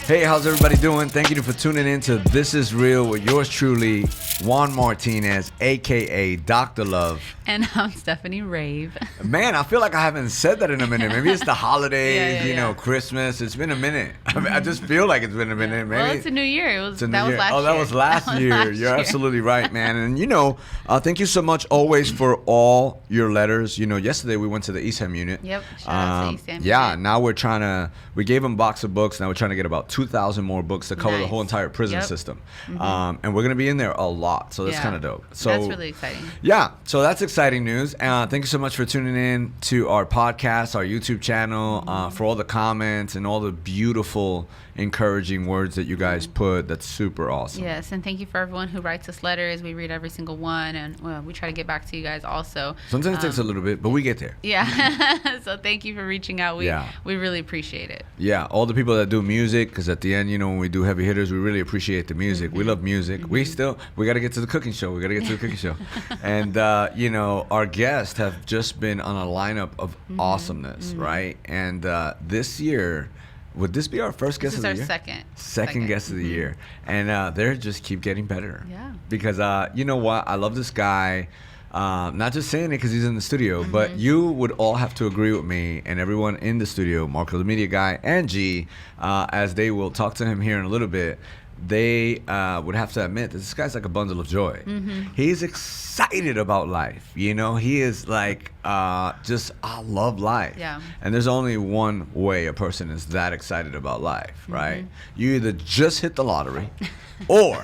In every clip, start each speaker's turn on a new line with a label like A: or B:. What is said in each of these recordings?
A: Hey, how's everybody doing? Thank you for tuning in to This Is Real with yours truly, Juan Martinez, a.k.a. Dr. Love.
B: And I'm Stephanie Rave.
A: Man, I feel like I haven't said that in a minute. Maybe it's the holidays, you know, Christmas. It's been a minute. I just feel like it's been a minute. Maybe.
B: Well, it's a new year. Was last year.
A: That was last year. You're absolutely right, man. And, thank you so much always for all your letters. Yesterday we went to the Eastham unit.
B: Yep. Shout out to Eastham.
A: Yeah, now we gave them a box of books. Now we're trying to get about 2,000 more books to cover the whole entire prison system. And we're going to be in there a lot. So that's kind of dope. So
B: that's really exciting.
A: Yeah. So that's exciting news. Thank you so much for tuning in to our podcast, our YouTube channel, for all the comments and all the beautiful, encouraging words that you guys put. That's super awesome.
B: Yes. And thank you for everyone who writes us letters. We read every single one. And we try to get back to you guys also.
A: Sometimes it takes a little bit, but we get there.
B: Yeah. So thank you for reaching out. We really appreciate it.
A: Yeah. All the people that do music, because at the end, when we do heavy hitters, we really appreciate the music. We love music. We got to get to the cooking show. And, our guests have just been on a lineup of awesomeness, right? And this year, would this be our first guest of the year?
B: This is our
A: second guest of the year. And they just keep getting better.
B: Yeah.
A: Because, you know what? I love this guy. Not just saying it because he's in the studio, but you would all have to agree with me and everyone in the studio, Marco the Media Guy and G, as they will talk to him here in a little bit. They would have to admit that this guy's like a bundle of joy. He's excited about life. He is like, I love life.
B: Yeah.
A: And there's only one way a person is that excited about life, right? You either just hit the lottery or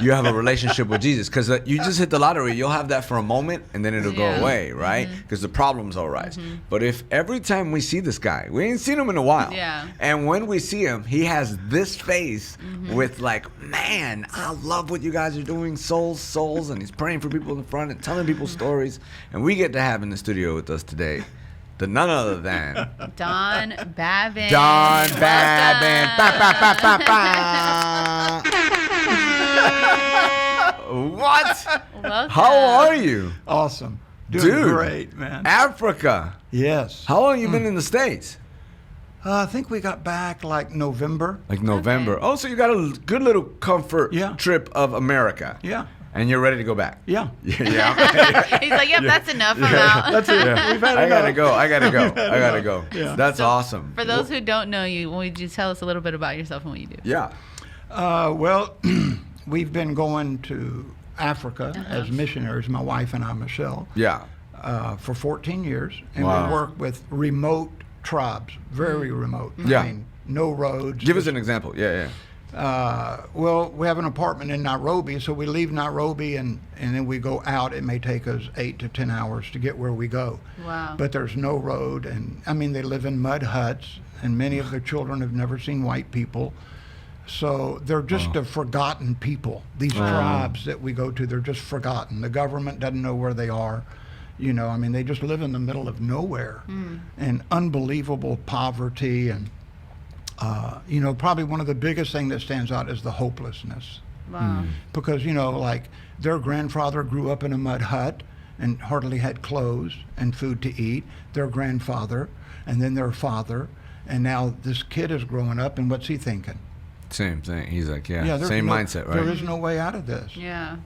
A: you have a relationship with Jesus. Because you just hit the lottery, you'll have that for a moment and then it'll go away, right? Because the problems will rise. But if every time we see this guy, we ain't seen him in a while.
B: Yeah.
A: And when we see him, he has this face with like, man, I love what you guys are doing, souls. And he's praying for people in the front and telling people stories. And we get to have in the studio with us today none other than
B: Don Babin.
A: Don Babin. What?
B: Welcome.
A: How are you?
C: Awesome. Doing great, man.
A: Africa.
C: Yes.
A: How long have you been in the States?
C: I think we got back like November.
A: Like November.
B: Okay.
A: Oh, so you got a good little comfort trip of America.
C: Yeah.
A: And you're ready to go back.
C: Yeah.
A: Yeah.
B: He's like, yep, that's enough. I'm out.
C: That's it.
A: Yeah.
C: We've had
A: I
C: enough.
A: gotta go.
C: Yeah.
A: That's awesome.
B: For those who don't know you, would you tell us a little bit about yourself and what you do?
A: Yeah.
C: Well, we've been going to Africa as missionaries, my wife and I, Michelle,
A: Yeah.
C: for 14 years. And
A: Wow.
C: we work with remote tribes, very remote.
A: Yeah.
C: I mean, no roads.
A: Give us an example. Yeah.
C: Well, we have an apartment in Nairobi, so we leave Nairobi and then we go out. It may take us 8 to 10 hours to get where we go.
B: Wow.
C: But there's no road, and I mean, they live in mud huts, and many of their children have never seen white people. So they're just a forgotten people. These tribes that we go to, they're just forgotten. The government doesn't know where they are. They just live in the middle of nowhere and unbelievable poverty and probably one of the biggest things that stands out is the hopelessness.
B: Wow.
C: Because, like their grandfather grew up in a mud hut and hardly had clothes and food to eat. Their grandfather and then their father. And now this kid is growing up and what's he thinking?
A: Same thing. He's like,
C: there's
A: same
C: no,
A: mindset, right?
C: There is no way out of this.
B: Yeah.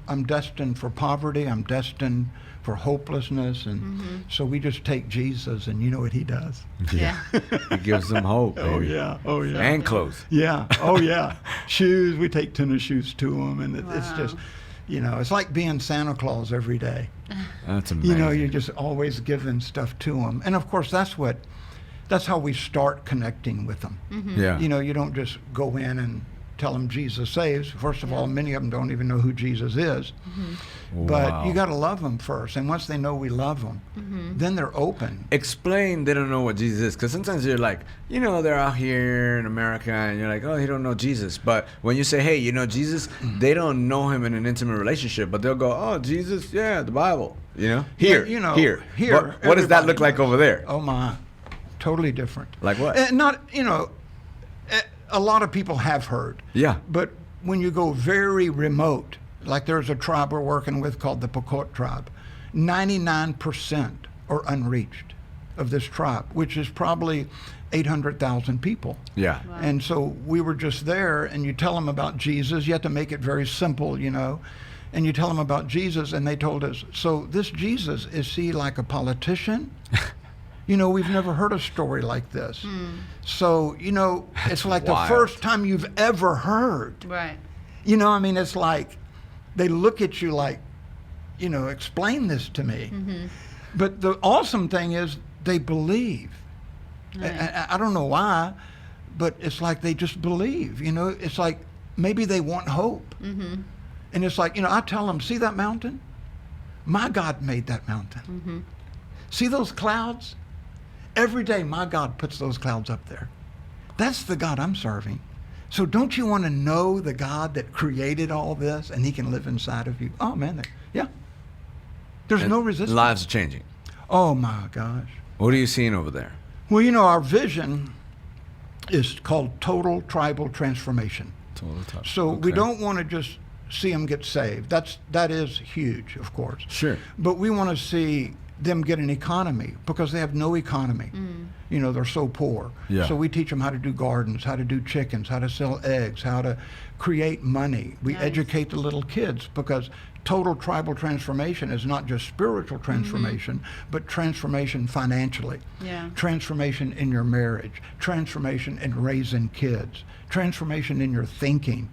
C: I'm destined for poverty. I'm destined for hopelessness. And so we just take Jesus and you know what he does?
B: Yeah.
A: He gives them hope, baby.
C: Oh yeah.
A: And clothes.
C: Yeah. Oh yeah. Shoes. We take tennis shoes to them, and it's just, it's like being Santa Claus every day.
A: That's amazing.
C: You're just always giving stuff to them, and of course that's how we start connecting with them.
A: Yeah.
C: You don't just go in and tell them Jesus saves. First of all, many of them don't even know who Jesus is. But you got to love them first, and once they know we love them, then they're open.
A: Explain they don't know what Jesus is, because sometimes you're like, they're out here in America, and you're like, oh, he don't know Jesus. But when you say, hey, Jesus, they don't know him in an intimate relationship, but they'll go, oh, Jesus, yeah, the Bible, Here. But what does that look like over there?
C: Oh my, totally different.
A: Like what?
C: Not, a lot of people have heard.
A: Yeah.
C: But when you go very remote, like there's a tribe we're working with called the Pokot tribe, 99% are unreached. of this tribe, which is probably 800,000 people.
A: Yeah.
B: Wow.
C: And so we were just there, and you tell them about Jesus. You have to make it very simple, and you tell them about Jesus, and they told us, so this Jesus, is he like a politician? We've never heard a story like this. So, it's like
A: wild.
C: the first time you've ever heard.
B: Right.
C: It's like they look at you like, explain this to me. But the awesome thing is they believe.
B: Right.
C: I don't know why, but it's like they just believe. It's like maybe they want hope. And it's like, I tell them, see that mountain? My God made that mountain. See those clouds? Every day my God puts those clouds up there. That's the God I'm serving. So don't you want to know the God that created all this, and he can live inside of you? Oh, man, yeah. There's no resistance.
A: Lives are changing.
C: Oh, my gosh.
A: What are you seeing over there?
C: Well, our vision is called total tribal transformation. So we don't want to just see them get saved. That is huge, of course.
A: Sure.
C: But we want to see them get an economy, because they have no economy. They're so poor.
A: Yeah.
C: So we teach them how to do gardens, how to do chickens, how to sell eggs, how to create money. We
B: Nice.
C: educate the little kids, because total tribal transformation is not just spiritual transformation, but transformation financially.
B: Yeah.
C: Transformation in your marriage, transformation in raising kids, transformation in your thinking.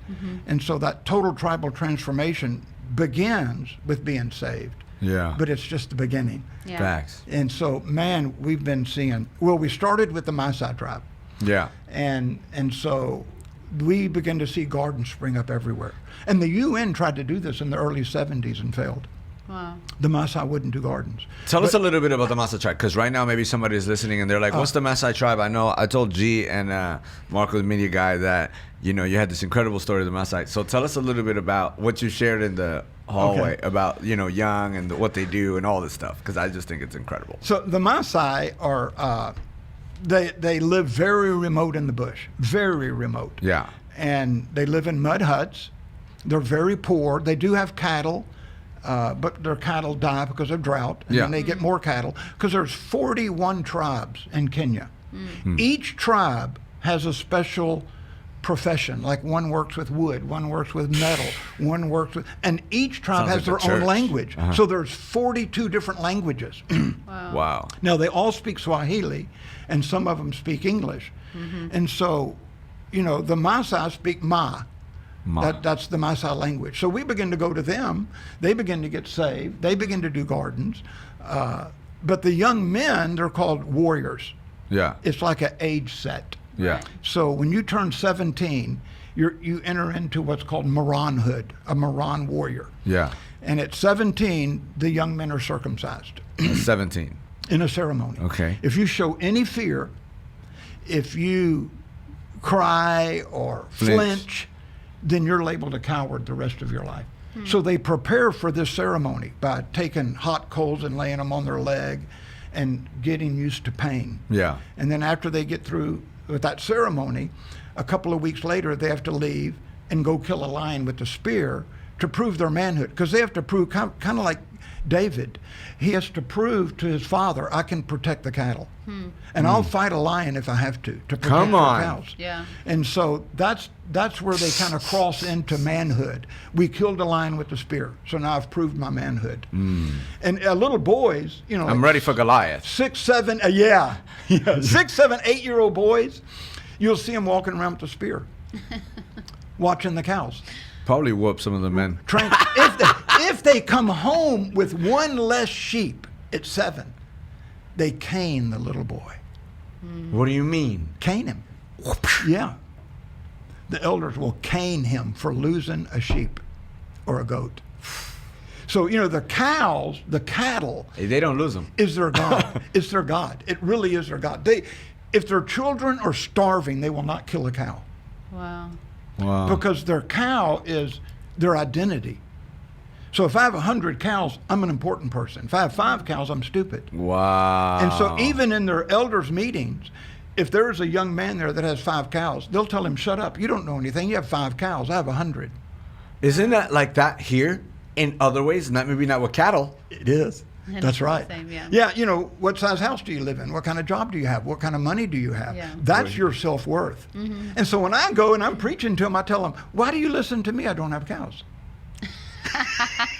C: And so that total tribal transformation begins with being saved.
A: Yeah.
C: But it's just the beginning.
B: Yeah.
A: Facts.
C: And so, man, we've been seeing, we started with the Maasai tribe.
A: Yeah.
C: And so we began to see gardens spring up everywhere. And the UN tried to do this in the early 70s and failed.
B: Wow.
C: The Maasai wouldn't do gardens.
A: Tell us a little bit about the Maasai tribe, because right now maybe somebody is listening and they're like, what's the Maasai tribe? I know I told G and Marco, the media guy, that you had this incredible story of the Maasai. So tell us a little bit about what you shared in the hallway about young and what they do and all this stuff, because I just think it's incredible.
C: So the Maasai are they live very remote in the bush, very remote.
A: Yeah.
C: And they live in mud huts. They're very poor. They do have cattle, but their cattle die because of drought, and then they get more cattle, because there's 41 tribes in Kenya. Each tribe has a special profession. Like one works with wood, one works with metal, one works with, and each tribe
A: Sounds
C: has
A: like
C: their
A: a
C: own
A: church.
C: language. So there's 42 different languages.
A: Wow.
C: Now they all speak Swahili, and some of them speak English. And so, the Maasai speak Ma. That's the Maasai language. So we begin to go to them. They begin to get saved. They begin to do gardens. But the young men, they're called warriors.
A: Yeah.
C: It's like an age set.
A: Yeah.
C: So when you turn 17, you enter into what's called Moranhood, a Moran warrior.
A: Yeah.
C: And at 17, the young men are circumcised
A: 17.
C: in a ceremony.
A: Okay.
C: If you show any fear, if you cry or flinch, then you're labeled a coward the rest of your life. So they prepare for this ceremony by taking hot coals and laying them on their leg and getting used to pain.
A: Yeah.
C: And then after they get through with that ceremony, a couple of weeks later, they have to leave and go kill a lion with a spear to prove their manhood. Because they have to prove, kind of like David, he has to prove to his father, I can protect the cattle. And I'll fight a lion if I have to protect
A: Come
C: the
A: on.
C: cows.
B: Yeah.
C: And so that's where they kind of cross into manhood. We killed a lion with the spear, so now I've proved my manhood. And little boys,
A: I'm ready for Goliath.
C: 6, 7, 6, 7, 8-year-old boys, you'll see them walking around with a spear, watching the cows.
A: Probably whoop some of the men.
C: If they come home with one less sheep at 7, they cane the little boy.
A: What do you mean?
C: Cane him. Yeah. The elders will cane him for losing a sheep or a goat. So, the cows, the cattle,
A: Hey, they don't lose them.
C: is their God. It's their God. It really is their God. If their children are starving, they will not kill a cow,
B: Wow.
A: Wow.
C: because their cow is their identity. So if I have 100 cows, I'm an important person. If I have 5 cows, I'm stupid.
A: Wow.
C: And so even in their elders' meetings, if there's a young man there that has 5 cows, they'll tell him, shut up, you don't know anything. You have 5 cows, I have 100.
A: Isn't that like that here in other ways? Not maybe not with cattle.
C: It is.
B: And
C: That's
B: it's the
C: right.
B: same, yeah.
C: Yeah, you know, what size house do you live in? What kind of job do you have? What kind of money do you have?
B: Yeah.
C: That's your self-worth. And so when I go and I'm preaching to them, I tell them, why do you listen to me? I don't have cows.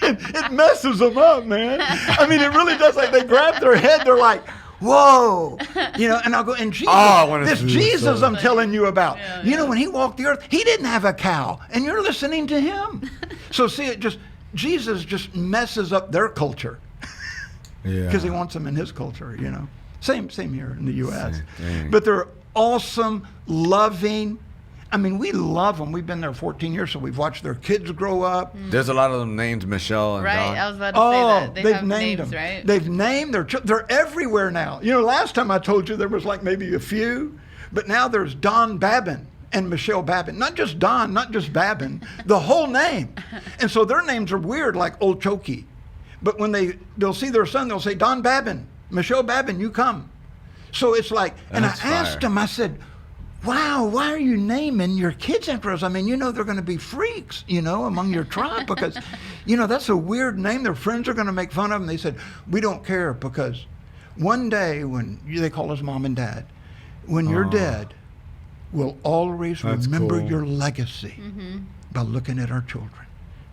C: It messes them up, man. I mean, it really does. Like, they grab their head, they're like, whoa, you know, and I'll go, and Jesus, this Jesus I'm telling you about, you know, when he walked the earth, he didn't have a cow, and you're listening to him. So see, Jesus just messes up their culture because he wants them in his culture, you know. Same here in the U.S. But they're awesome, loving. I mean, we love them. We've been there 14 years, so we've watched their kids grow up.
A: There's a lot of them named Michelle and
B: Right,
A: Don.
B: I was about to say that. They
C: they've
B: have
C: named
B: names,
C: them.
B: right?
C: They've named their children. They're everywhere now. You know, last time I told you there was like maybe a few, but now there's Don Babin and Michelle Babin. Not just Don, not just Babin, the whole name. And so their names are weird, like Old Chokey. But when they'll see their son, they'll say, Don Babin, Michelle Babin, you come. So it's like, and I asked them, I said, wow, why are you naming your kids after us? I mean, you know, they're going to be freaks, you know, among your tribe because, you know, that's a weird name. Their friends are going to make fun of them. They said, we don't care because one day when they call us mom and dad, when you're dead, we'll always remember your legacy by looking at our children,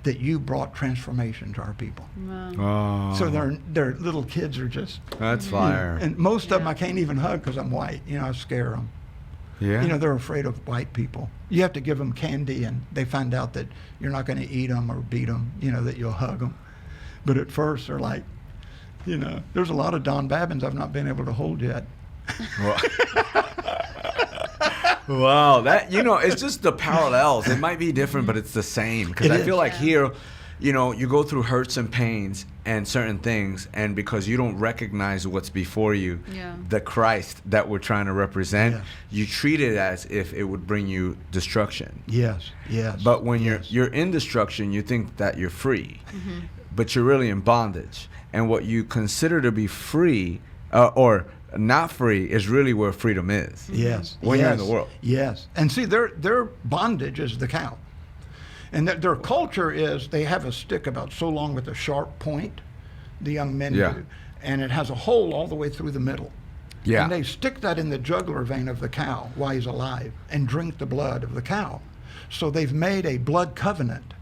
C: that you brought transformation to our people.
B: Wow.
C: So their little kids are just...
A: That's fire.
C: And most of them I can't even hug because I'm white. You know, I scare them.
A: Yeah.
C: You know, they're afraid of white people. You have to give them candy, and they find out that you're not going to eat them or beat them, you know, that you'll hug them. But at first, they're like, you know, there's a lot of Don Babins I've not been able to hold yet.
A: Wow, that, you know, it's just the parallels. It might be different, but it's the same. Because I feel like here, you know, you go through hurts and pains and certain things, and because you don't recognize what's before you, the Christ that we're trying to represent, you treat it as if it would bring you destruction.
C: Yes.
A: But when you're in destruction, you think that you're free, but you're really in bondage. And what you consider to be free, or not free, is really where freedom is.
C: Yes.
A: When you're in the world.
C: Yes. And see, their bondage is the cow. And their culture is they have a stick about so long with a sharp point, the young men do, and it has a hole all the way through the middle.
A: Yeah.
C: And they stick that in the jugular vein of the cow while he's alive and drink the blood of the cow. So they've made a blood covenant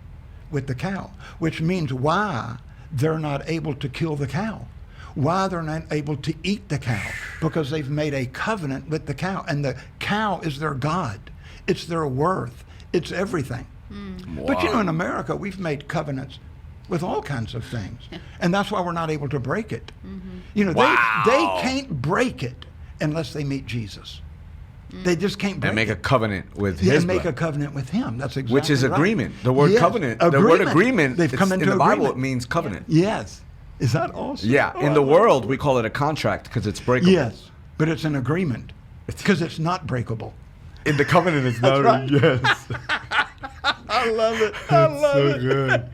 C: with the cow, which means why they're not able to kill the cow, why they're not able to eat the cow, because they've made a covenant with the cow. And the cow is their God. It's their worth. It's everything.
A: Wow.
C: But you know, in America, we've made covenants with all kinds of things, and that's why we're not able to break it. You know, they can't break it unless they meet Jesus. They just can't break it.
A: And make a covenant with
C: Yeah,
A: his
C: and make
A: blood.
C: a covenant with him. That's exactly
A: Which is
C: right.
A: agreement. The word covenant. The word agreement.
C: They've come into
A: in the Bible.
C: agreement.
A: It means covenant.
C: Yes. Is that awesome?
A: Yeah. In the world, we call it a contract because it's breakable.
C: Yes, but it's an agreement because it's not breakable.
A: In the covenant, it's not.
C: right.
A: Yes.
C: I love it. I love it.
A: Good.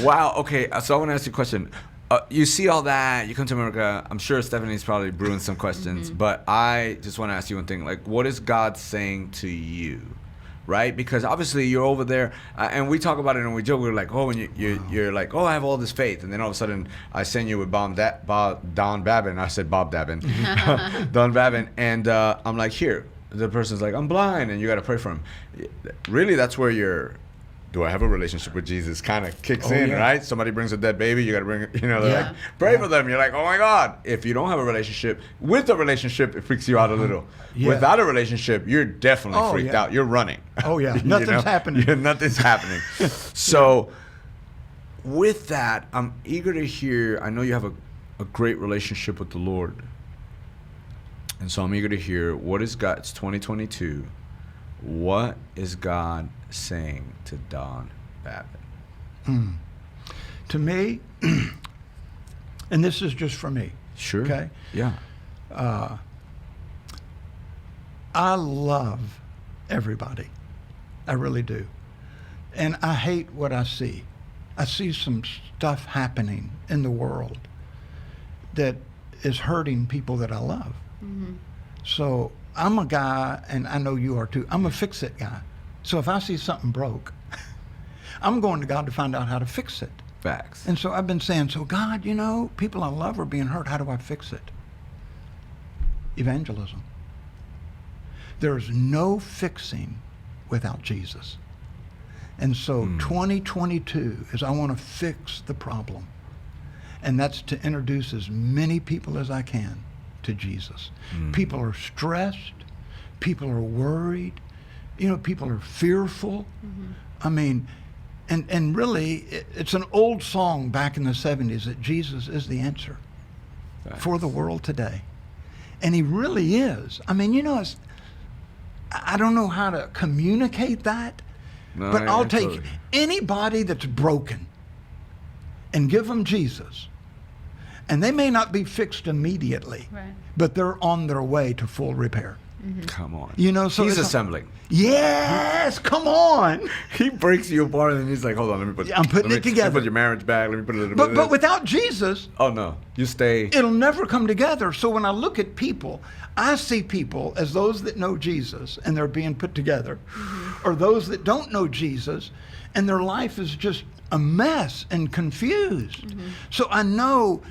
A: Wow. Okay. So I want to ask you a question. You see all that, you come to America. I'm sure Stephanie's probably brewing some questions, but I just want to ask you one thing. Like, what is God saying to you? Right? Because obviously you're over there, and we talk about it and we joke. We're like, oh, when you're like, oh, I have all this faith, and then all of a sudden I send you with Don Babin. I said Bob Babin, Don Babin, and I'm like, here. The person's like, I'm blind, and you got to pray for him. Really, that's where do I have a relationship with Jesus kind of kicks in, right? Somebody brings a dead baby, you got to bring it, they're like, pray for them. You're like, oh my God. If you don't have a relationship, with a relationship, it freaks you out a little. Without a relationship, you're definitely freaked out. You're running.
C: Oh, yeah. Nothing's happening.
A: Nothing's happening. So with that, I'm eager to hear, I know you have a great relationship with the Lord. And so I'm eager to hear, what is God, it's 2022, what is God saying to Don Babin?
C: To me, and this is just for me.
A: Sure.
C: Okay?
A: Yeah.
C: I love everybody. I really do. And I hate what I see. I see some stuff happening in the world that is hurting people that I love. So I'm a guy, and I know you are too, I'm a fix-it guy. So if I see something broke, I'm going to God to find out how to fix it.
A: Facts.
C: And so I've been saying, so God, people I love are being hurt. How do I fix it? Evangelism. There's no fixing without Jesus. And so 2022 is I want to fix the problem. And that's to introduce as many people as I can to Jesus. People are stressed. People are worried. People are fearful. I mean, and really, it's an old song back in the 70s that Jesus is the answer for the world today. And he really is. I mean, I don't know how to communicate that, but I'll take anybody that's broken and give them Jesus. And they may not be fixed immediately, but they're on their way to full repair.
A: Come on.
C: So
A: he's assembling.
C: Yes, come on.
A: He breaks you apart and then he's like, hold on,
C: I'm putting it together.
A: Let me put your marriage back. Let me put it.
C: But without Jesus,
A: oh no, you stay.
C: It'll never come together. So when I look at people, I see people as those that know Jesus and they're being put together, or those that don't know Jesus and their life is just a mess and confused. So I know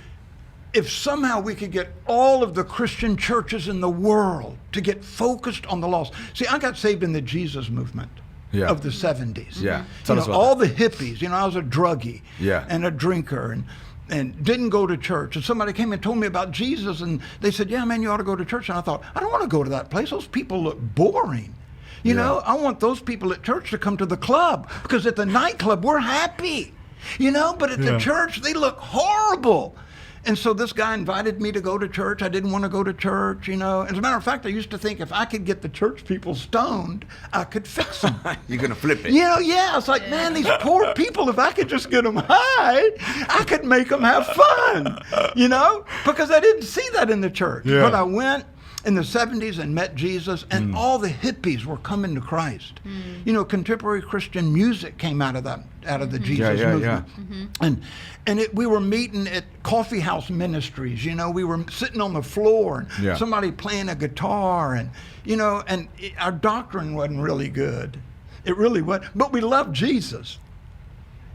C: if somehow we could get all of the Christian churches in the world to get focused on the lost. See, I got saved in the Jesus movement of the 70s.
A: Yeah. Tell us about
C: all
A: that.
C: the hippies. I was a druggie and a drinker and didn't go to church. And somebody came and told me about Jesus and they said, yeah, man, you ought to go to church. And I thought, I don't want to go to that place. Those people look boring. I want those people at church to come to the club because at the nightclub, we're happy. But at the church, they look horrible. And so this guy invited me to go to church. I didn't want to go to church, As a matter of fact, I used to think if I could get the church people stoned, I could fix them.
A: You're going to flip it.
C: It's like, man, these poor people, if I could just get them high, I could make them have fun, Because I didn't see that in the church.
A: Yeah.
C: But I went in the 70s and met Jesus, and all the hippies were coming to Christ. Contemporary Christian music came out of the Jesus movement. And we were meeting at coffee house ministries. We were sitting on the floor and somebody playing a guitar, and our doctrine wasn't really good. It really was, but we loved Jesus.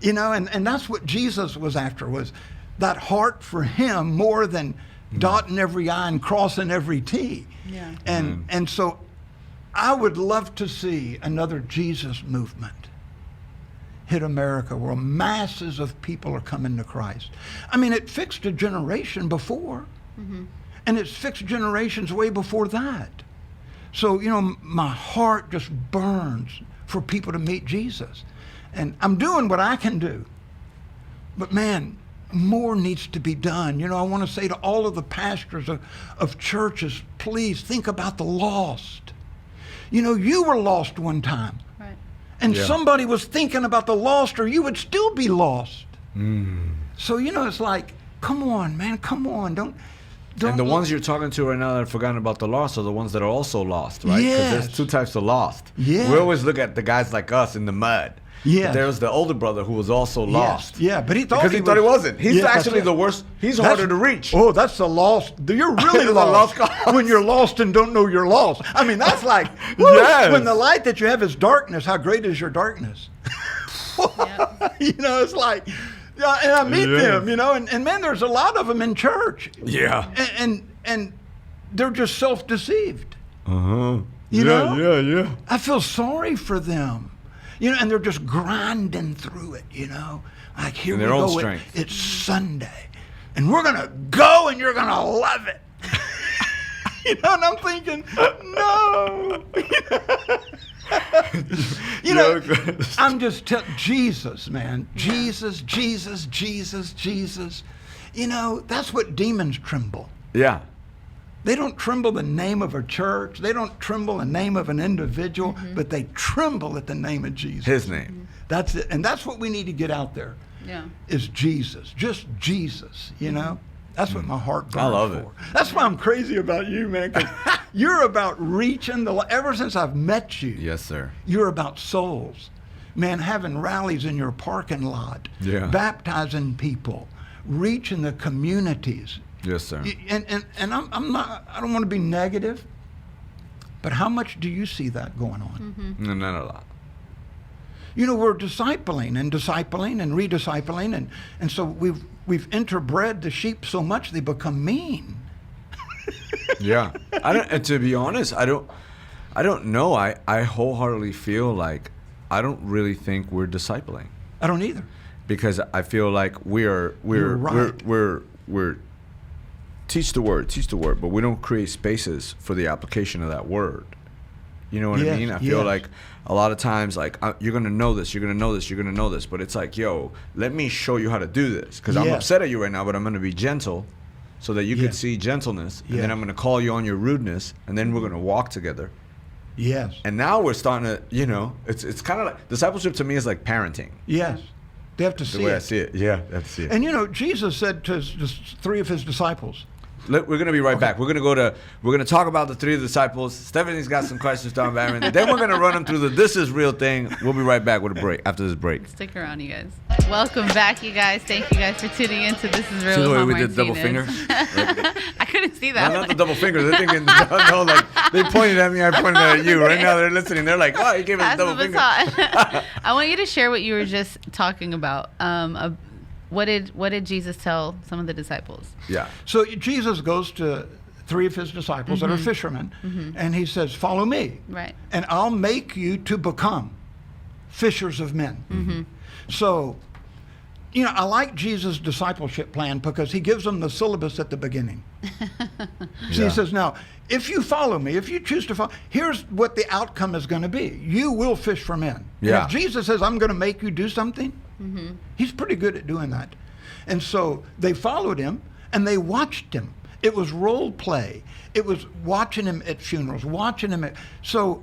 C: And that's what Jesus was after, was that heart for him more than dotting every I and crossing every T.
B: Yeah.
C: And so I would love to see another Jesus movement hit America where masses of people are coming to Christ. I mean, it fixed a generation before, and it's fixed generations way before that. So, my heart just burns for people to meet Jesus. And I'm doing what I can do. But man, more needs to be done. I want to say to all of the pastors of churches, please think about the lost. You were lost one time.
B: Right.
C: And somebody was thinking about the lost, or you would still be lost. So, it's like, come on, man, come on. Don't.
A: And the ones you're talking to right now that have forgotten about the lost are the ones that are also lost, right? Because
C: Yes.
A: there's two types of lost.
C: Yes.
A: We always look at the guys like us in the mud.
C: Yeah.
A: But there's the older brother who was also lost.
C: Yeah, but he thought
A: because he thought he wasn't. He's
C: Yeah,
A: actually
C: that's
A: the
C: it.
A: worst. He's
C: That's-
A: harder to reach.
C: Oh, that's the lost. You're really
A: The
C: lost,
A: lost cause.
C: when you're lost and don't know you're lost. I mean, that's like, woo,
A: Yes.
C: when the light that you have is darkness, how great is your darkness?
B: Yep.
C: It's like, and I meet them, and man, there's a lot of them in church.
A: Yeah.
C: And they're just self-deceived.
A: Uh-huh.
C: Yeah. I feel sorry for them. And they're just grinding through it, Like, here
A: In
C: we
A: their own
C: go.
A: strength.
C: It's Sunday. And we're going to go and you're going to love it. And I'm thinking, no. I'm just telling Jesus, man. Jesus. That's what demons tremble.
A: Yeah.
C: They don't tremble the name of a church. They don't tremble the name of an individual, but they tremble at the name of Jesus.
A: His name.
C: That's it. And that's what we need to get out there.
B: Yeah.
C: Is Jesus. Just Jesus, That's what my heart burns
A: I love
C: for.
A: it.
C: That's why I'm crazy about you, man, because you're about reaching ever since I've met you.
A: Yes, sir.
C: You're about souls. Man, having rallies in your parking lot.
A: Yeah.
C: Baptizing people. Reaching the communities.
A: Yes, sir.
C: And I'm not, I don't want to be negative, but how much do you see that going on?
A: No, not a lot.
C: You know, we're discipling and rediscipling, and so we've interbred the sheep so much they become mean.
A: Yeah. And to be honest, I don't know. I wholeheartedly feel like I don't really think we're discipling.
C: I don't either.
A: Because I feel like we're teach the word, but we don't create spaces for the application of that word. You know what I mean? I feel like a lot of times, like, you're going to know this, but it's like, yo, let me show you how to do this. Because I'm upset at you right now, but I'm going to be gentle so that you can see gentleness. And then I'm going to call you on your rudeness, and then we're going to walk together.
C: Yes.
A: And now we're starting to, you know, it's kind of like, discipleship to me is like parenting.
C: Yes. They have to see it.
A: The way I see it. Yeah, they have to see it.
C: And, you know, Jesus said to three of his disciples.
A: We're going to be right back. We're going to talk about the three disciples. Stephanie's got some questions down Babin. Then we're going to run them through the This Is Real thing. We'll be right back with a break, after this break.
B: Stick around, you guys. Welcome back, you guys. Thank you guys for tuning in to This Is Real.
A: See the way we
B: Martinez.
A: did double finger?
B: I couldn't see that.
A: No, not the double finger. They're thinking, no, like, they pointed at me, I pointed at you. Right now they're listening. They're like, oh, he gave us a double finger.
B: I want you to share what you were just talking about. What did Jesus tell some of the disciples?
A: Yeah.
C: So Jesus goes to three of his disciples that are fishermen, and he says, follow me.
B: Right.
C: And I'll make you to become fishers of men. So, you know, I like Jesus' discipleship plan because he gives them the syllabus at the beginning. So he says, now, if you follow me, if you choose to follow, here's what the outcome is going to be. You will fish for men.
A: Yeah.
C: And if Jesus says, I'm going to make you do something, he's pretty good at doing that. And so they followed him and they watched him. It was role play. It was watching him at funerals, watching him at... So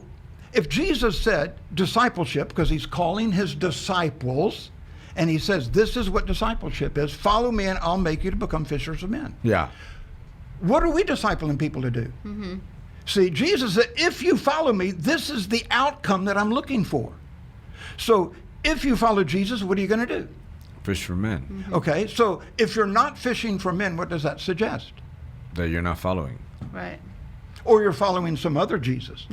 C: if Jesus said discipleship, because he's calling his disciples, and he says, this is what discipleship is, follow me and I'll make you to become fishers of men.
A: Yeah.
C: What are we discipling people to do? See, Jesus said, if you follow me, this is the outcome that I'm looking for. So if you follow Jesus, what are you going to do?
A: Fish for men.
C: Okay, so if you're not fishing for men, what does that suggest?
A: That you're not following.
B: Right.
C: Or you're following some other Jesus.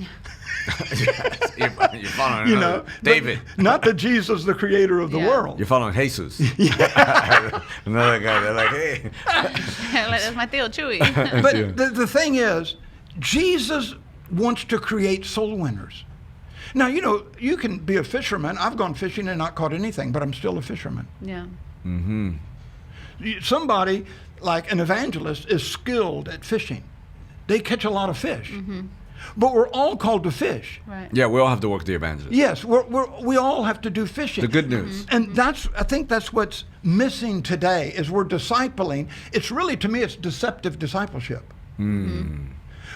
A: You're following
C: You know,
A: David.
C: Not the Jesus, the creator of the world.
A: You're following Jesus. Another guy, they're like, hey.
B: That's my Theo Chewy.
C: But the thing is, Jesus wants to create soul winners. Now, you know, you can be a fisherman. I've gone fishing and not caught anything, but I'm still a fisherman.
B: Yeah.
C: Somebody like an evangelist is skilled at fishing. They catch a lot of fish. But we're all called to fish.
B: Right.
A: Yeah, we all have to work the evangelist.
C: Yes, we all have to do fishing.
A: The good news.
C: And I think that's what's missing today is we're discipling. It's really, to me, it's deceptive discipleship.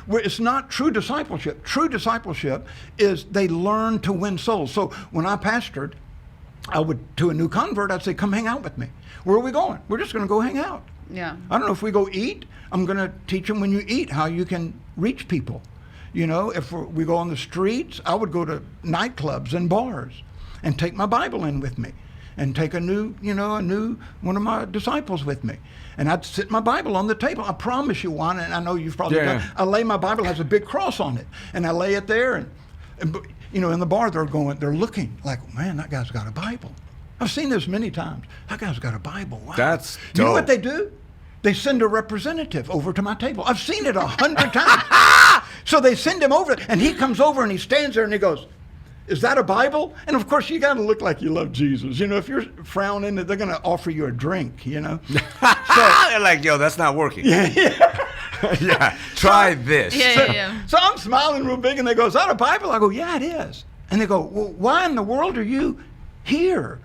C: Where it's not true discipleship. True discipleship is they learn to win souls. So when I pastored, to a new convert, I'd say, come hang out with me. Where are we going? We're just going to go hang out.
B: Yeah.
C: I don't know if we go eat. I'm going to teach them when you eat how you can reach people. You know, if we go on the streets, I would go to nightclubs and bars and take my Bible in with me and take a new one of my disciples with me. And I'd sit my Bible on the table. I promise you, Juan, and I know you've probably done. I lay my Bible, has a big cross on it, and I lay it there. And you know, in the bar, they're looking like, man, that guy's got a Bible. I've seen this many times. That guy's got a Bible. Wow.
A: That's dope.
C: You know what they do? They send a representative over to my table. I've seen it 100 times. So they send him over, and he comes over, and he stands there, and he goes, is that a Bible? And of course, you got to look like you love Jesus. You know, if you're frowning, they're going to offer you a drink, you know.
A: They're like, yo, that's not working. Yeah, try this.
C: So I'm smiling real big, and they go, is that a Bible? I go, yeah, it is. And they go, well, why in the world are you here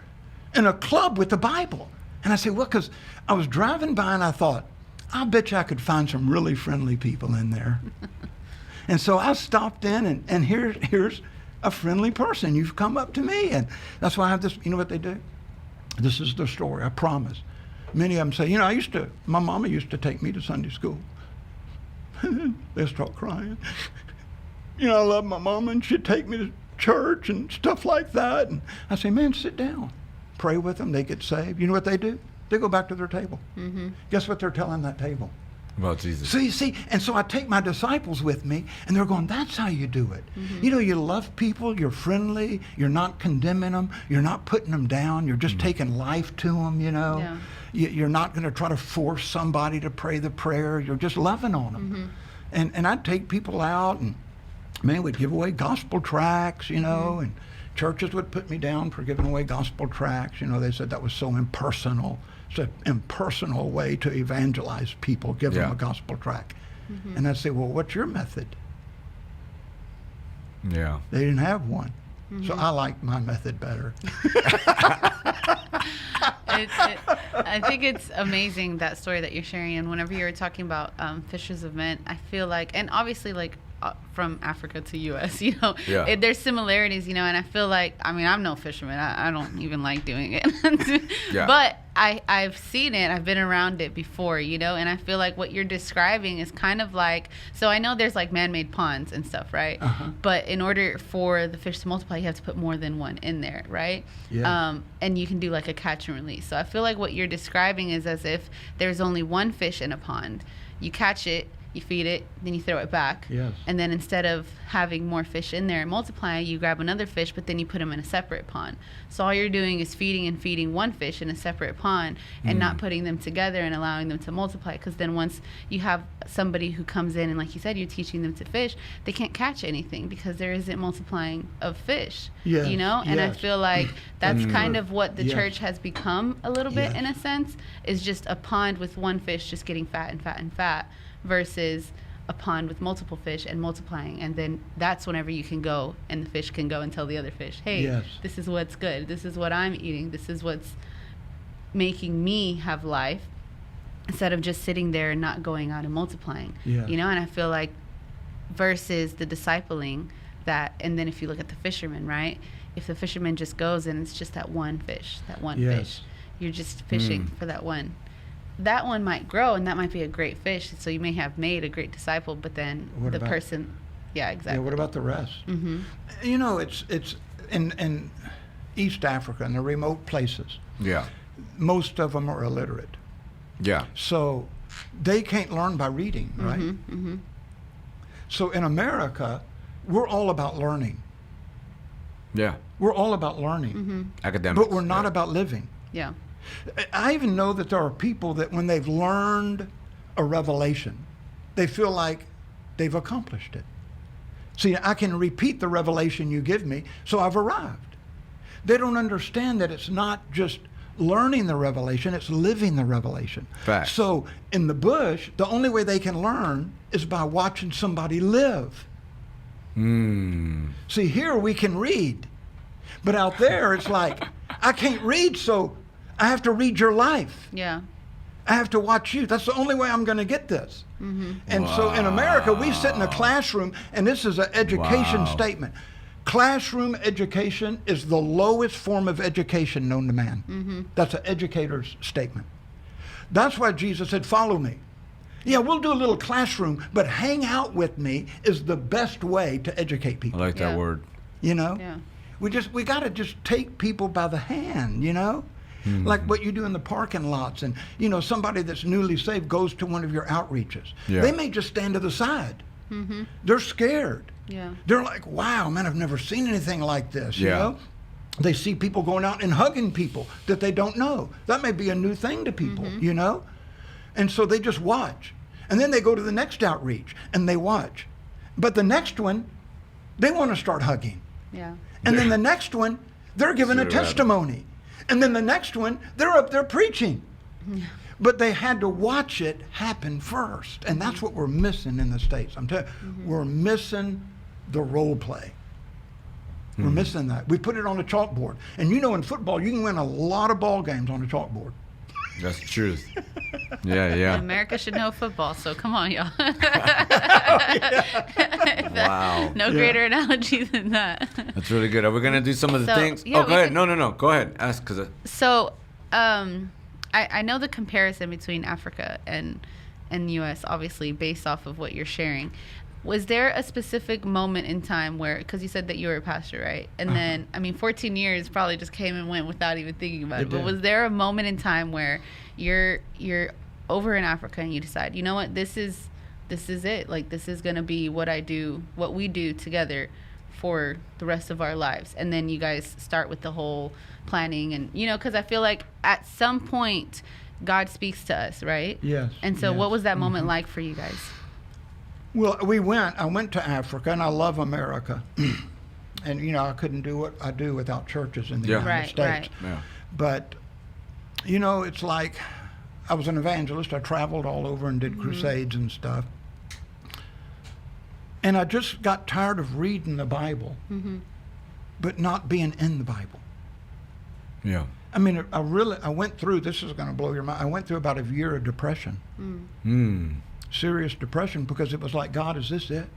C: in a club with the Bible? And I say, well, because I was driving by, and I thought, I bet you I could find some really friendly people in there. And so I stopped in, and here's a friendly person. You've come up to me, and that's why I have this. You know what they do? This is the story, I promise. Many of them say, you know, my mama used to take me to Sunday school. They start crying. You know, I love my mama, and she'd take me to church and stuff like that. And I say, man, sit down. Pray with them. They get saved. You know what they do? They go back to their table. Guess what they're telling that table?
A: About Jesus.
C: So you see, and so I take my disciples with me, and they're going, that's how you do it. You know, you love people, you're friendly, you're not condemning them, you're not putting them down, you're just taking life to them, you know.
B: Yeah.
C: You're not going to try to force somebody to pray the prayer, you're just loving on them. And I'd take people out, and man, we'd give away gospel tracts, you know, and churches would put me down for giving away gospel tracts. You know, they said that was so impersonal. It's an impersonal way to evangelize people, give them a gospel tract. And I'd say, well, what's your method?
A: Yeah.
C: They didn't have one. So I like my method better.
B: I think it's amazing, that story that you're sharing. And whenever you were talking about fishers of men, I feel like, and obviously like from Africa to U.S., you know, there's similarities, you know, and I feel like, I mean, I'm no fisherman. I don't even like doing it. But I've seen it. I've been around it before, you know, and I feel like what you're describing is kind of like, so I know there's like man-made ponds and stuff, right? But in order for the fish to multiply, you have to put more than one in there, right? And you can do like a catch and release. So I feel like what you're describing is as if there's only one fish in a pond. You catch it, you feed it, then you throw it back. And then instead of having more fish in there and multiplying, you grab another fish, but then you put them in a separate pond. So all you're doing is feeding one fish in a separate pond and not putting them together and allowing them to multiply. Because then once you have somebody who comes in and, like you said, you're teaching them to fish, they can't catch anything because there isn't multiplying of fish. You know? And I feel like that's kind of what the church has become a little bit, in a sense, is just a pond with one fish just getting fat and fat and fat, versus a pond with multiple fish and multiplying. And then that's whenever you can go and the fish can go and tell the other fish, hey, this is what's good, this is what I'm eating, this is what's making me have life, instead of just sitting there and not going out and multiplying. You know, and I feel like versus the discipling that, and then if you look at the fisherman, right, if the fisherman just goes and it's just that one fish, fish, you're just fishing for that one might grow, and that might be a great fish. So you may have made a great disciple, but then what the person, what
C: about the rest? You know, it's in East Africa, in the remote places. Most of them are illiterate. So they can't learn by reading, right? So in America, we're all about learning. We're all about learning.
A: Academics.
C: But we're not about living. I even know that there are people that when they've learned a revelation, they feel like they've accomplished it. See, I can repeat the revelation you give me, so I've arrived. They don't understand that it's not just learning the revelation, it's living the revelation.
A: Fact.
C: So in the bush, the only way they can learn is by watching somebody live. See, here we can read, but out there it's like, I can't read, so I have to read your life. I have to watch you. That's the only way I'm going to get this. And so in America, we sit in a classroom, and this is an education statement. Classroom education is the lowest form of education known to man. That's an educator's statement. That's why Jesus said, follow me. Yeah, we'll do a little classroom, but hang out with me is the best way to educate people.
A: I like that word.
C: You know? We got to just take people by the hand, you know? Like what you do in the parking lots, and you know, somebody that's newly saved goes to one of your outreaches. They may just stand to the side. They're scared. They're like, wow, man, I've never seen anything like this. You know, they see people going out and hugging people that they don't know. That may be a new thing to people. You know, and so they just watch, and then they go to the next outreach and they watch, but the next one, they want to start hugging. And then the next one, they're giving a testimony. And then the next one, they're up there preaching. But they had to watch it happen first. And that's what we're missing in the States. I'm telling you, we're missing the role play. We're missing that. We put it on a chalkboard. And you know, in football, you can win a lot of ball games on a chalkboard.
A: That's the truth. America
B: should know football, so come on, y'all.
A: Wow.
B: No greater analogy than that.
A: That's really good. Are we going to do some of the things? Go ahead. No. Go ahead. Ask.
B: So, I know the comparison between Africa and the U.S., obviously, based off of what you're sharing. Was there a specific moment in time where, because you said that you were a pastor, right? And then, 14 years probably just came and went without even thinking about it. But was there a moment in time where your over in Africa and you decide, you know what, this is it. Like, this is going to be what we do together for the rest of our lives. And then you guys start with the whole planning and, because I feel like at some point God speaks to us, right?
C: Yes.
B: And so what was that moment like for you guys?
C: Well, I went to Africa, and I love America. And, I couldn't do what I do without churches in the United States.
B: Right.
A: Yeah.
C: But, it's like I was an evangelist. I traveled all over and did crusades and stuff. And I just got tired of reading the Bible, but not being in the Bible.
A: Yeah.
C: I mean, I went through, this is going to blow your mind, I went through about a year of depression. Serious depression, because it was like, God, is this it?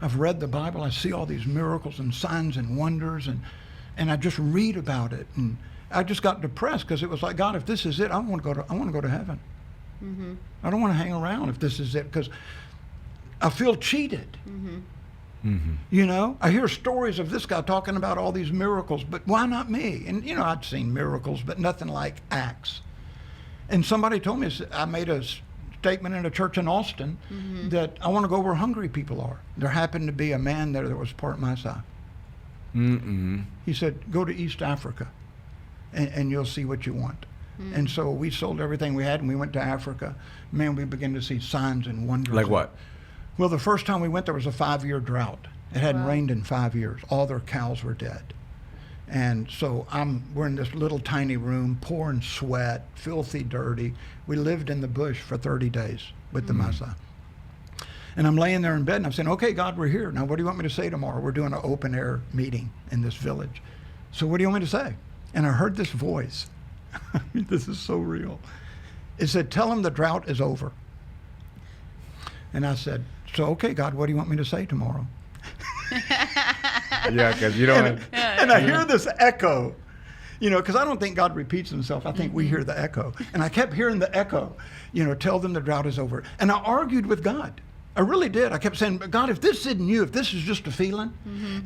C: I've read the Bible, I see all these miracles and signs and wonders, and I just read about it. And I just got depressed because it was like, God, if this is it, I want to go to heaven. I don't want to hang around if this is it, because I feel cheated. I hear stories of this guy talking about all these miracles, but why not me? And, I'd seen miracles, but nothing like Acts. And somebody told me, I made a statement in a church in Austin that I want to go where hungry people are. There happened to be a man there that was part Maasai. He said, go to East Africa and you'll see what you want. And so we sold everything we had and we went to Africa. Man, we began to see signs and wonders.
A: Like what?
C: Well, the first time we went, there was a 5-year drought. It hadn't rained in 5 years. All their cows were dead. And so we're in this little tiny room, pouring sweat, filthy, dirty. We lived in the bush for 30 days with the Maasai. And I'm laying there in bed and I'm saying, okay, God, we're here. Now, what do you want me to say tomorrow? We're doing an open air meeting in this village. So what do you want me to say? And I heard this voice. I mean, this is so real. It said, tell him the drought is over. And I said, so, okay, God, what do you want me to say tomorrow?
A: Yeah, because you don't.
C: And I hear this echo, because I don't think God repeats himself. I think we hear the echo. And I kept hearing the echo, tell them the drought is over. And I argued with God. I really did. I kept saying, God, if this isn't you, if this is just a feeling,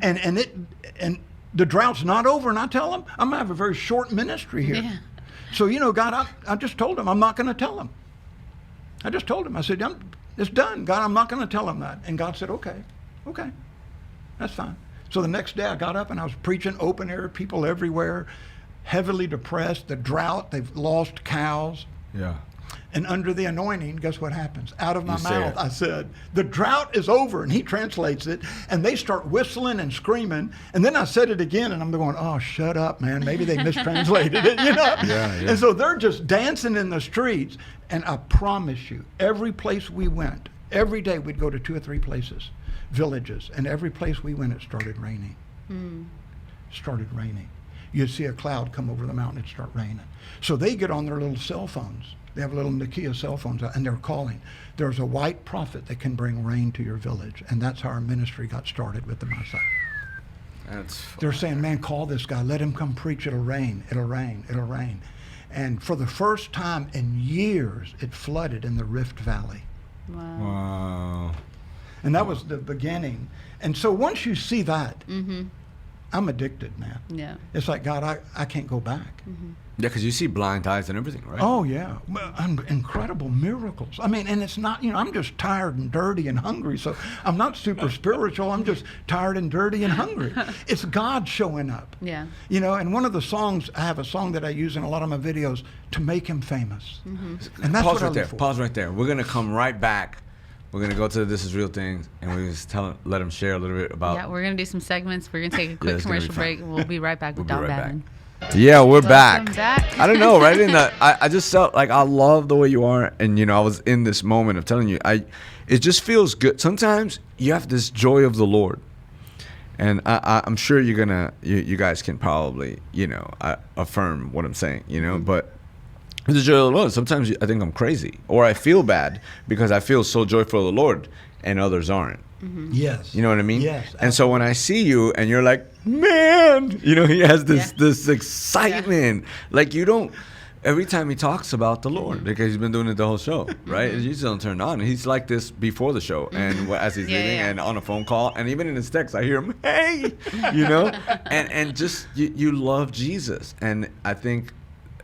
C: and the drought's not over, and I tell them, I'm going to have a very short ministry here. Yeah. So, God, I just told him I'm not going to tell him. I just told him. I said, it's done. God, I'm not going to tell him that. And God said, okay, that's fine. So the next day I got up and I was preaching open air, people everywhere, heavily depressed, the drought, they've lost cows.
A: Yeah.
C: And under the anointing, guess what happens? Out of my mouth, I said, the drought is over. And he translates it. And they start whistling and screaming. And then I said it again. And I'm going, oh, shut up, man. Maybe they mistranslated it,
A: Yeah.
C: And so they're just dancing in the streets. And I promise you, every place we went, every day we'd go to 2 or 3 places, villages. And every place we went, it started raining. Started raining. You'd see a cloud come over the mountain, it'd start raining. So they get on their little cell phones. They have little Nokia cell phones, and they're calling. There's a white prophet that can bring rain to your village. And that's how our ministry got started with the Messiah. They're saying, man, call this guy. Let him come preach. It'll rain. It'll rain. It'll rain. And for the first time in years, it flooded in the Rift Valley.
A: Wow.
C: And that was the beginning. And so once you see that, I'm addicted, man. Yeah. It's like, God, I can't go back.
A: Yeah, because you see blind eyes and everything, right?
C: Oh, yeah. Incredible miracles. I mean, and it's not, I'm just tired and dirty and hungry. So I'm not super spiritual. I'm just tired and dirty and hungry. It's God showing up.
B: Yeah.
C: And one of the songs, I have a song that I use in a lot of my videos to make him famous. And that's
A: Pause
C: what
A: right
C: I
A: there.
C: live for.
A: Pause right there. We're going to come right back. We're going to go to This Is Real Things, and we're just let him share a little bit about...
B: Yeah, we're going to do some segments. We're going to take a quick commercial break. We'll be right back with Don Babin.
A: Yeah, we're back.
B: back.
A: I don't know, right? I just felt like I love the way you are, and I was in this moment of telling you, it just feels good. Sometimes you have this joy of the Lord, and I'm sure you're gonna, you guys can probably, affirm what I'm saying, but the joy of the Lord. Sometimes I think I'm crazy, or I feel bad because I feel so joyful of the Lord, and others aren't.
C: Yes.
A: You know what I mean?
C: Yes.
A: And so when I see you and you're like, man, he has this excitement. Like you don't, every time he talks about the Lord, because he's been doing it the whole show, right? You just don't turn on. He's like this before the show and as he's leaving and on a phone call. And even in his text, I hear him, hey, and just, you love Jesus. And I think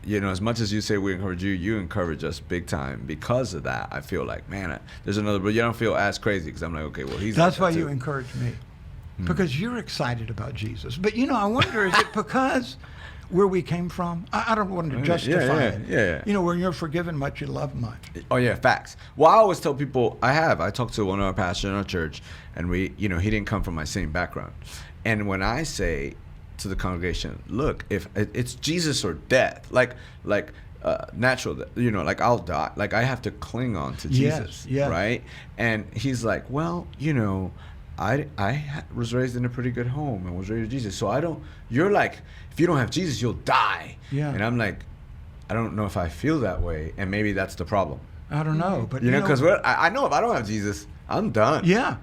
A: as much as you say we encourage you, you encourage us big time. Because of that, I feel like, man, there's another, but you don't feel as crazy because I'm like, okay, well, he's.
C: That's
A: like
C: why
A: that
C: you
A: too.
C: encourage me, because you're excited about Jesus. But I wonder, is it because where we came from? I don't want to justify it.
A: Yeah.
C: When you're forgiven much, you love much.
A: Oh yeah, facts. Well, I always tell people I talked to one of our pastors in our church, and we, he didn't come from my same background, and when I say to the congregation, look, if it's Jesus or death, like natural, like I'll die, like I have to cling on to Jesus, right? And he's like, well, I was raised in a pretty good home and was raised with Jesus, so you're like, if you don't have Jesus, you'll die. Yeah. And I'm like, I don't know if I feel that way, and maybe that's the problem.
C: I don't know, but
A: because I know if I don't have Jesus, I'm done.
C: Yeah.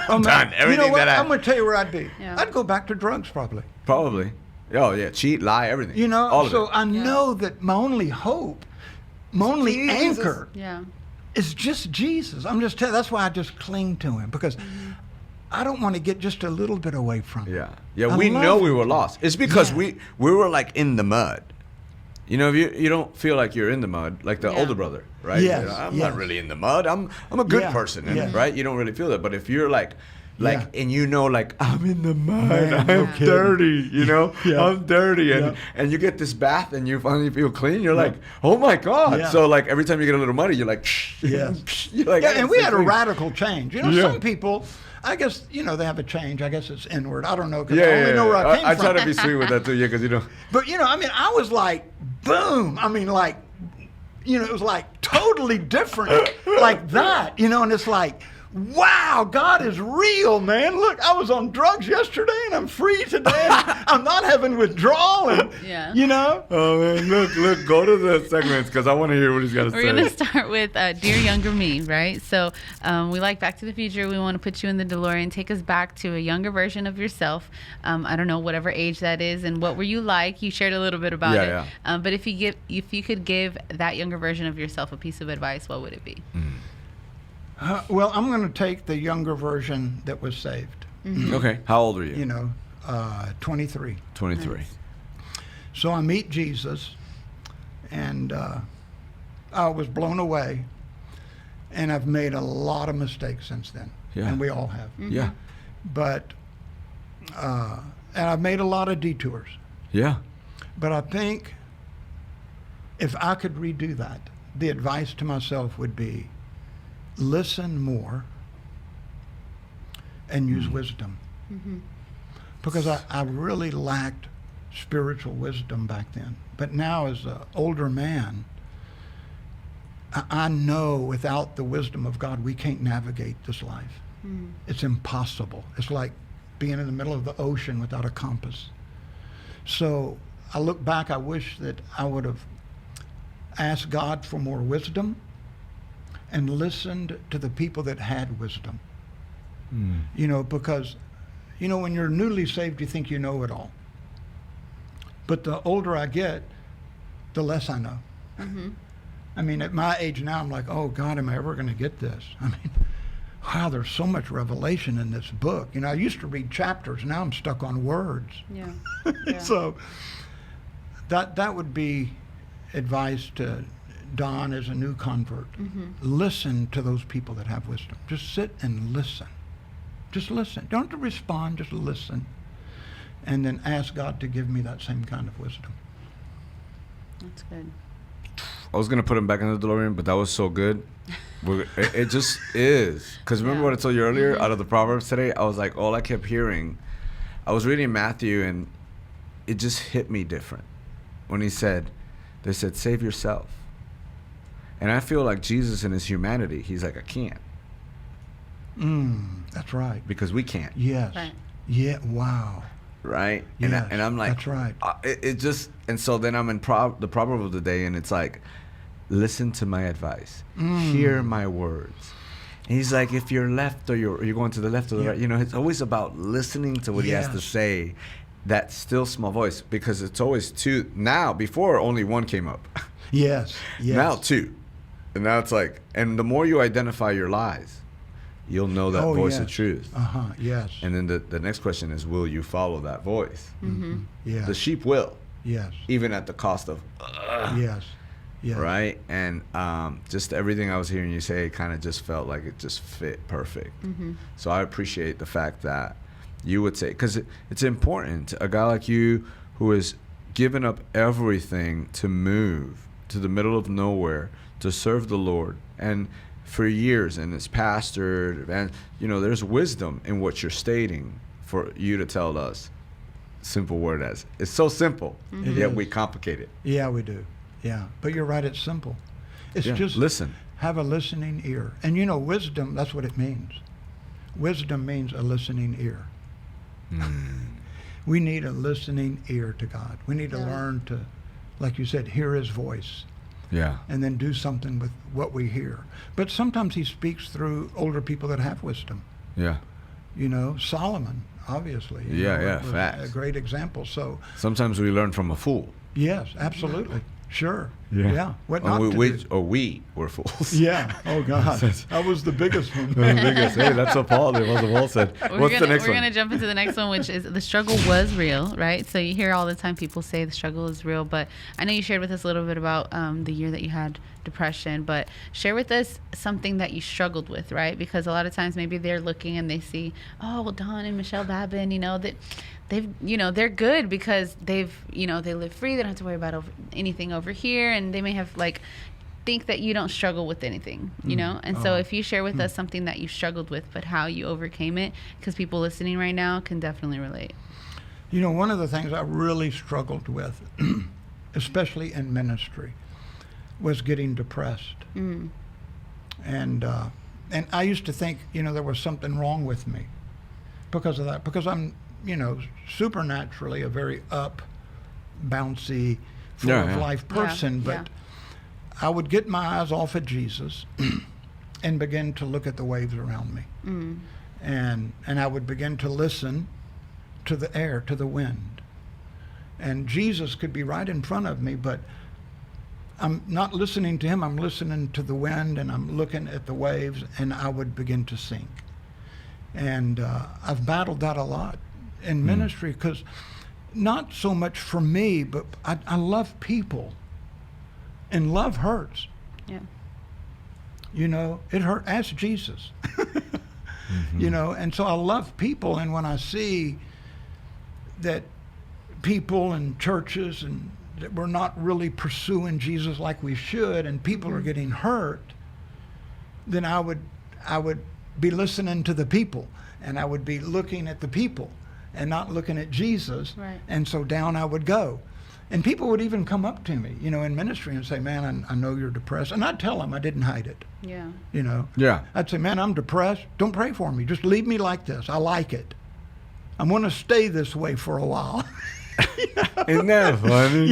A: I'm done. Everything
C: I'm going to tell you where I'd be. Yeah. I'd go back to drugs probably.
A: Probably. Oh, yeah. Cheat, lie, everything.
C: All of it. I know that my only hope, my only anchor is just Jesus. I'm just telling you, that's why I just cling to him, because I don't want to get just a little bit away from him.
A: Yeah, we know we were lost. It's because we were like in the mud. If you don't feel like you're in the mud, like the older brother, right?
C: Yes,
A: I'm not really in the mud. I'm a good person, right? You don't really feel that. But if you're like, and like, I'm in the mud,
C: Man,
A: I'm dirty, I'm dirty, and you get this bath and you finally feel clean, you're like, oh my God. Yeah. So like every time you get a little muddy, you're like, you're like,
C: and we had a radical change. Some people, I guess, they have a change. I guess it's inward. I don't know, because I only know where I came from.
A: I try to be sweet with that too, because
C: But, I was like, boom. It was like totally different like that, and it's like, wow, God is real, man. Look, I was on drugs yesterday and I'm free today. I'm not having withdrawal. And,
A: Oh, man, look, go to the segments because I want to hear what he's got to say.
B: We're going to start with Dear Younger Me, right? So we like Back to the Future. We want to put you in the DeLorean, take us back to a younger version of yourself. I don't know, whatever age that is. And what were you like? You shared a little bit about it. Yeah. But if you could give that younger version of yourself a piece of advice, what would it be?
C: Well, I'm going to take the younger version that was saved.
A: Okay. How old are you?
C: 23.
A: 23.
B: Nice.
C: So I meet Jesus, and I was blown away, and I've made a lot of mistakes since then. Yeah. And we all have.
A: Yeah.
C: But, and I've made a lot of detours.
A: Yeah.
C: But I think if I could redo that, the advice to myself would be, listen more and use wisdom. Because I really lacked spiritual wisdom back then. But now as an older man, I know without the wisdom of God, we can't navigate this life. It's impossible. It's like being in the middle of the ocean without a compass. So I look back, I wish that I would have asked God for more wisdom and listened to the people that had wisdom. Because, when you're newly saved, you think you know it all. But the older I get, the less I know. At my age now, I'm like, oh God, am I ever going to get this? Wow, there's so much revelation in this book. I used to read chapters, now I'm stuck on words. Yeah. So that would be advice to Don as a new convert. Listen to those people that have wisdom. Just sit and listen. Just listen. Don't have to respond, just listen. And then ask God to give me that same kind of wisdom.
B: That's good.
A: I was going to put him back in the DeLorean, but that was so good. It just is. Because remember what I told you earlier out of the Proverbs today? I was like, all I kept hearing, I was reading Matthew, and it just hit me different. When they said, save yourself. And I feel like Jesus in his humanity, he's like, I can't.
C: That's right.
A: Because we can't.
C: Yes. Right. Yeah, wow.
A: Right?
C: Yes,
A: and I'm like,
C: that's right.
A: It just, and so then I'm in the proverb of the day, and it's like, listen to my advice. Hear my words. And he's like, if you're left or you're going to the left or the right, it's always about listening to what he has to say. That still small voice, because it's always two. Now, before only one came up.
C: Yes.
A: Now two. And now it's like, and the more you identify your lies, you'll know that voice of truth.
C: Yes.
A: And then the next question is, will you follow that voice?
C: Yeah.
A: The sheep will.
C: Yes.
A: Even at the cost of.
C: Yes. Yes.
A: Right? And just everything I was hearing you say kind of just felt like it just fit perfect. So I appreciate the fact that you would say, because it's important, a guy like you who has given up everything to move to the middle of nowhere to serve the Lord, and for years, and as pastor, and there's wisdom in what you're stating for you to tell us. Simple word as it's so simple, yet we complicate it.
C: Yeah, we do. Yeah, but you're right. It's simple. It's just
A: listen.
C: Have a listening ear, and wisdom. That's what it means. Wisdom means a listening ear. We need a listening ear to God. We need to learn to, like you said, hear His voice.
A: Yeah.
C: And then do something with what we hear. But sometimes He speaks through older people that have wisdom.
A: Yeah.
C: Solomon, obviously.
A: Was
C: a
A: facts.
C: great example. So
A: sometimes we learn from a fool.
C: Yes, absolutely. Sure.
A: Yeah.
C: What not to do.
A: We were fools.
C: Yeah. Oh God. That was the biggest one.
A: Hey, that's what Paul did. What Paul said. What's the next one?
B: We're gonna jump into the next one, which is the struggle was real, right? So you hear all the time people say the struggle is real, but I know you shared with us a little bit about the year that you had depression, but share with us something that you struggled with, right? Because a lot of times maybe they're looking and they see, oh, well, Don and Michelle Babin, that they've, they're good because they've, they live free. They don't have to worry about anything over here. And they may have think that you don't struggle with anything, And so if you share with us something that you struggled with, but how you overcame it, because people listening right now can definitely relate.
C: One of the things I really struggled with, especially in ministry, was getting depressed. And I used to think, there was something wrong with me because of that, because I'm, supernaturally a very bouncy, full of life person, but I would get my eyes off of Jesus and begin to look at the waves around me. And I would begin to listen to the air, to the wind. And Jesus could be right in front of me, but I'm not listening to him. I'm listening to the wind, and I'm looking at the waves, and I would begin to sink. And I've battled that a lot in ministry, because not so much for me, but I love people, and love hurts.
B: Yeah.
C: It hurt. Ask Jesus. And so I love people, and when I see that people and churches and that we're not really pursuing Jesus like we should, and people are getting hurt, then I would be listening to the people, and I would be looking at the people and not looking at Jesus.
B: Right.
C: And so down I would go. And people would even come up to me, in ministry and say, man, I know you're depressed. And I'd tell them I didn't hide it.
B: Yeah.
A: Yeah.
C: I'd say, man, I'm depressed. Don't pray for me. Just leave me like this. I like it. I'm going to stay this way for a while.
A: Isn't that funny?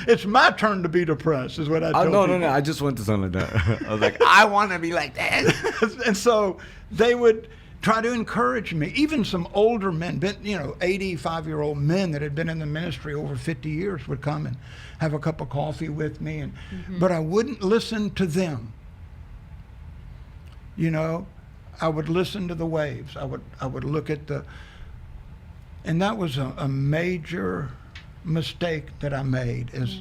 C: It's my turn to be depressed, is what I tell people.
A: No. I just went to something like that. I was like, I want to be like that.
C: And so they would try to encourage me. Even some older men, 85-year-old men that had been in the ministry over 50 years would come and have a cup of coffee with me. But I wouldn't listen to them. I would listen to the waves. I would look at and that was a major mistake that I made, is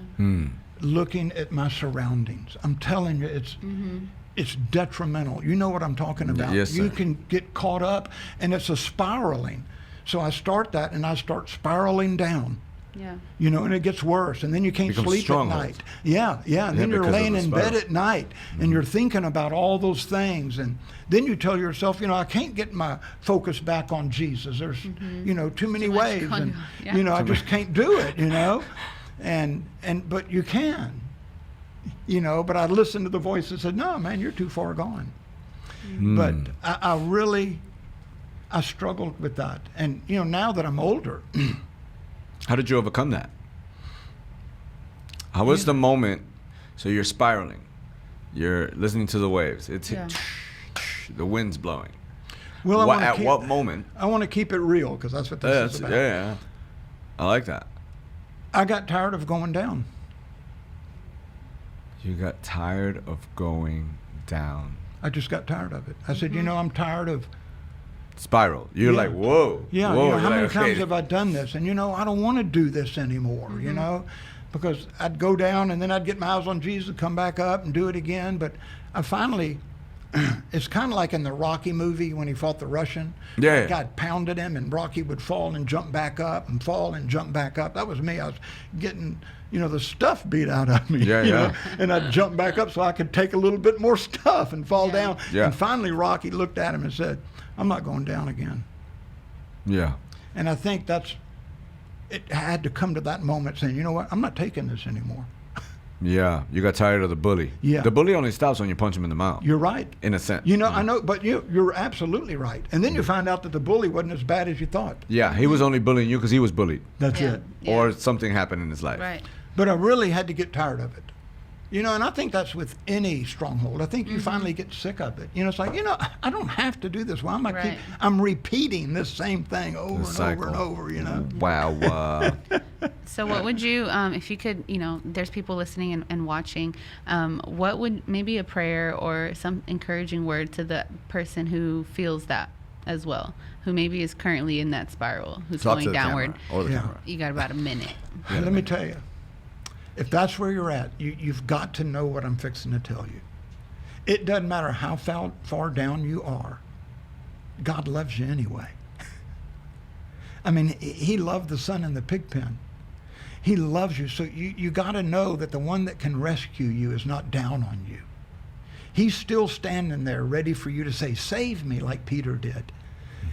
C: looking at my surroundings. I'm telling you, it's detrimental. You know what I'm talking about.
A: Yes, sir.
C: You can get caught up, and it's a spiraling. So I start that, and I start spiraling down.
B: Yeah.
C: And it gets worse, and then you can't sleep at night. Yeah, and then you're laying in bed at night, and you're thinking about all those things, and then you tell yourself, I can't get my focus back on Jesus. There's, too many ways, and I just can't do it. But you can. But I listened to the voice that said, no, man, you're too far gone. But I struggled with that, and now that I'm older.
A: How did you overcome that? How was the moment? So you're spiraling. You're listening to the waves. The wind's blowing.
C: Well,
A: what moment?
C: I want to keep it real, because that's what this is about.
A: Yeah. I like that.
C: I got tired of going down.
A: You got tired of going down.
C: I just got tired of it. I said, I'm tired of
A: spiral. You're like, whoa.
C: Yeah,
A: whoa.
C: how many
A: like,
C: times have I done this? And, I don't want to do this anymore, because I'd go down and then I'd get my eyes on Jesus, come back up and do it again. But I finally, it's kind of like in the Rocky movie when he fought the Russian.
A: Yeah.
C: God pounded him and Rocky would fall and jump back up and fall and jump back up. That was me. I was getting, the stuff beat out of me.
A: Yeah.
C: And I'd jump back up so I could take a little bit more stuff and fall down.
A: Yeah.
C: And finally Rocky looked at him and said, I'm not going down again.
A: Yeah.
C: And I think it had to come to that moment saying, you know what, I'm not taking this anymore.
A: Yeah, you got tired of the bully.
C: Yeah.
A: The bully only stops when you punch him in the mouth.
C: You're right.
A: In a sense.
C: I know, but you're absolutely right. And then you find out that the bully wasn't as bad as you thought.
A: Yeah, he was only bullying you because he was bullied.
C: That's it.
B: Yeah.
A: Or something happened in his life.
B: Right.
C: But I really had to get tired of it. And I think that's with any stronghold. I think you finally get sick of it. It's like, I don't have to do this. Why am I I'm repeating this same thing over and over and over,
A: Wow.
B: So what would you, if you could, there's people listening and watching, what would maybe a prayer or some encouraging word to the person who feels that as well, who maybe is currently in that spiral, who's going downward? You got about a minute.
C: Let me tell you. If that's where you're at, you've got to know what I'm fixing to tell you. It doesn't matter how far down you are. God loves you anyway. I mean, he loved the son in the pig pen. He loves you. So you got to know that the one that can rescue you is not down on you. He's still standing there ready for you to say, save me, like Peter did.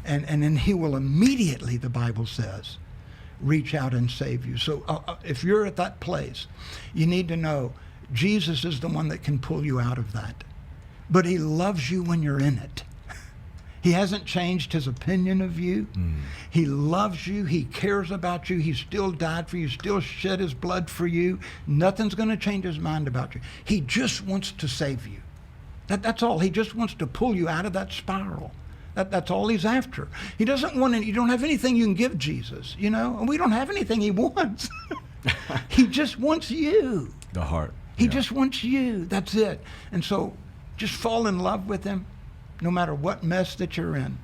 C: And then he will immediately, the Bible says, reach out and save you. So if you're at that place, you need to know Jesus is the one that can pull you out of that. But he loves you when you're in it. He hasn't changed his opinion of you. He loves you. He cares about you. He still died for you, still shed his blood for you. Nothing's going to change his mind about you. He just wants to save you. That's all. He just wants to pull you out of that spiral. That's all he's after. He doesn't want any, you don't have anything you can give Jesus, and we don't have anything he wants. He just wants you.
A: The heart.
C: He just wants you. That's it. And so just fall in love with him no matter what mess that you're in.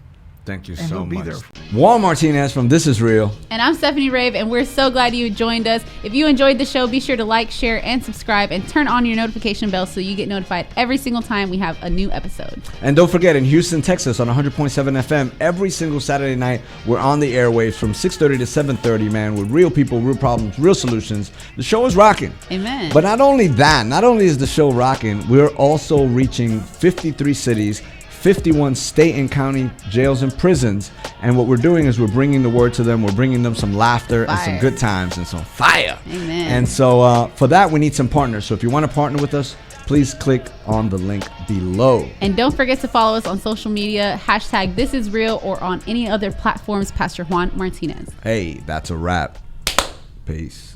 A: Thank you
C: And
A: so
C: he'll be
A: much.
C: there.
A: Juan Martinez from This Is Real.
B: And I'm Stephanie Rave, and we're so glad you joined us. If you enjoyed the show, be sure to like, share, and subscribe, and turn on your notification bell so you get notified every single time we have a new episode.
A: And don't forget, in Houston, Texas, on 100.7 FM, every single Saturday night, we're on the airwaves from 6:30 to 7:30, man, with real people, real problems, real solutions. The show is rocking.
B: Amen.
A: But not only that, not only is the show rocking, we're also reaching 53 cities, 51 state and county jails and prisons. And what we're doing is we're bringing the word to them. We're bringing them some laughter and some good times and some fire.
B: Amen.
A: And so for that, we need some partners. So if you want to partner with us, please click on the link below.
B: And don't forget to follow us on social media, #ThisIsReal, or on any other platforms, Pastor Juan Martinez.
A: Hey, that's a wrap. Peace.